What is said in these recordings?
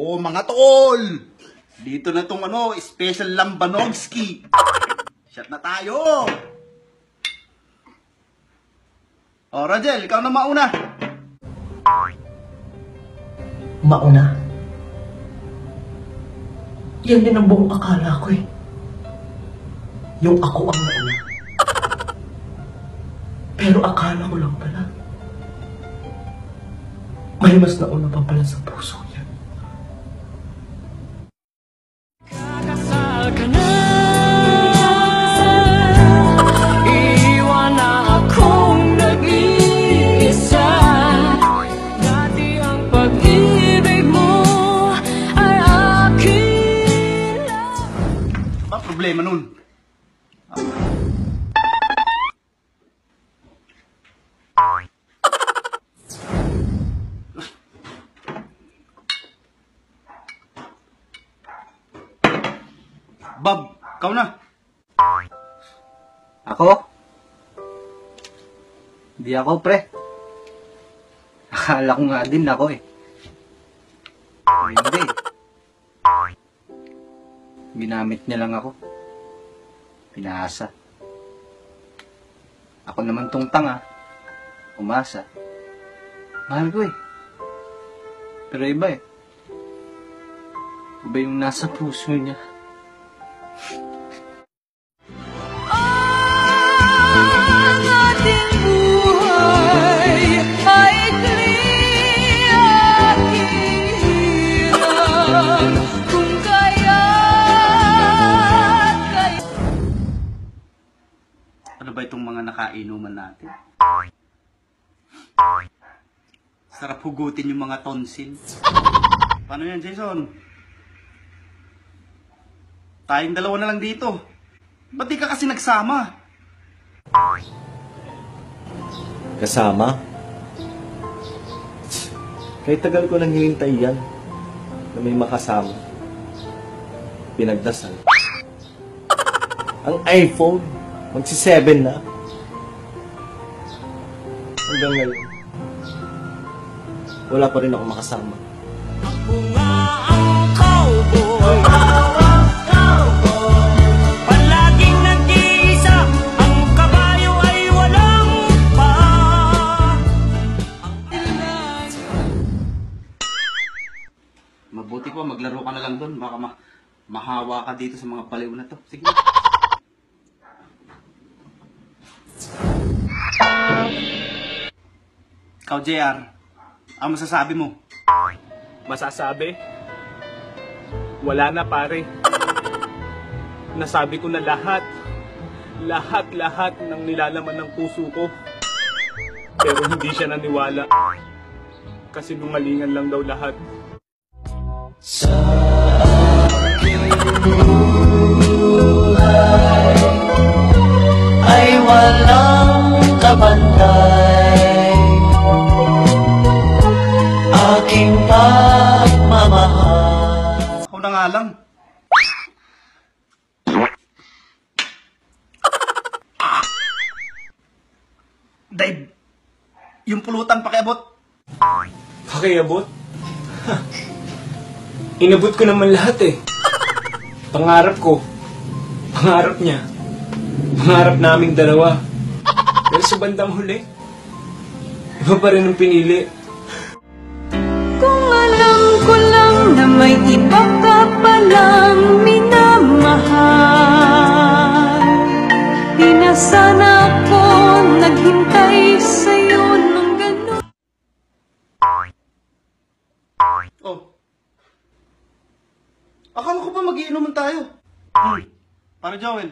Oo, mga tol! Dito na tong special Lambanovski. Shot na tayo! Oh, Rajel, ikaw na mauna. Mauna? Yan din ang buong akala ko eh. Yung ako ang nauna. Pero akala ko lang pala. May mas nauna pa pala sa puso niya. Kakasal ka na, iiwan na akong nag-iisa. Dati ang pag-ibig mo ay akin lang. Ba problema nun? Bob, ikaw na. Ako? Hindi ako, pre. Akala ko nga din ako eh. Hindi. Ginamit niya lang ako. Pinasa. Ako naman tong tanga. Umasa. Mahal ko eh. Pero iba eh. Iba yung nasa puso niya. Ang ating buhay ay ikli aking hirap. Kung kaya. Ano ba itong mga nakainuman natin? Sarap hugutin yung mga tonsil. Paano yan, Jason? Tayong dalawa na lang dito. Ba't di ka kasi nagsama? Kasama? Kahit tagal ko nang hinintay yan na may makasama. Pinagdasal. Ang iPhone, magsi-7 na. Hanggang ngayon, wala pa rin ako makasama. Ako nga ang cowboy. Palaging nag-iisa. Ang kabayo ay walang paa. Mabuti pa, maglaro ka na lang doon. Baka mahawa ka dito sa mga baliw na to. Sige. Ikaw, JR, ang masasabi mo? Masasabi? Wala na, pare. Nasabi ko na lahat. Lahat ng nilalaman ng puso ko. Pero hindi siya naniwala. Kasi nungalingan lang daw lahat. Sa aking buhay ay walang kabantay. Aking pagmamahal. Ako na nga lang. Dave, yung pulutan pakiabot. Pakiabot? Inabot ko naman lahat eh. Pangarap ko. Pangarap niya. Pangarap naming dalawa. Pero sa bandang huli, iba pa rin ang pinili. Kung alam ko lang na may iba ka palang minamahal, di na sana ako naghintay sa'yo ng gano'n. Oh. Akala ko pa magiinuman tayo. Para Joel.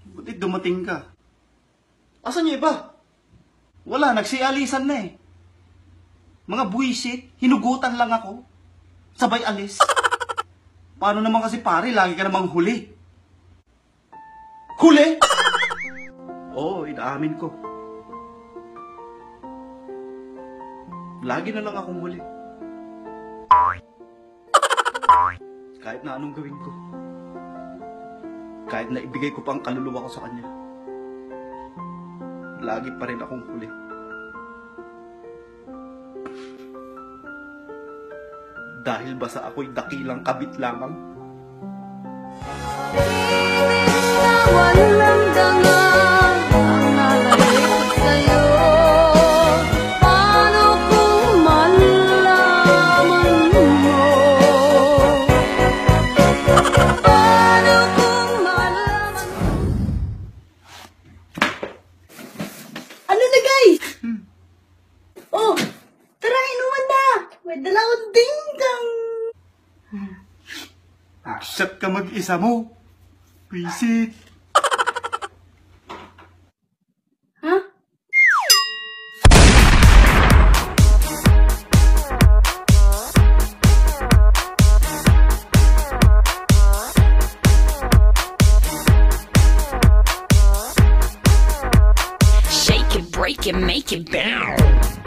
Buti dumating ka. Asan yung iba? Wala, nagsialisan na eh. Mga buwisit, hinugutan lang ako. Sabay alis. Paano naman kasi pare, lagi ka namang huli. Huli? Oo, inaamin ko. Lagi na lang akong huli. Kahit na anong gawin ko. Kahit na ibigay ko pang kaluluwa ko sa kanya. Lagi pa rin akong huli. Dahil ba sa ako'y dakilang kabit lamang? Na walang dangal ang nalalik sa'yo. Paano kung malaman mo? Paano kung malaman mo? Ano na, guys? Oh, tara, inuman na. May dala akong dingdang. Aksyat ka mag-isa mo. Wisit. Ha? Shake it, break it, make it bounce.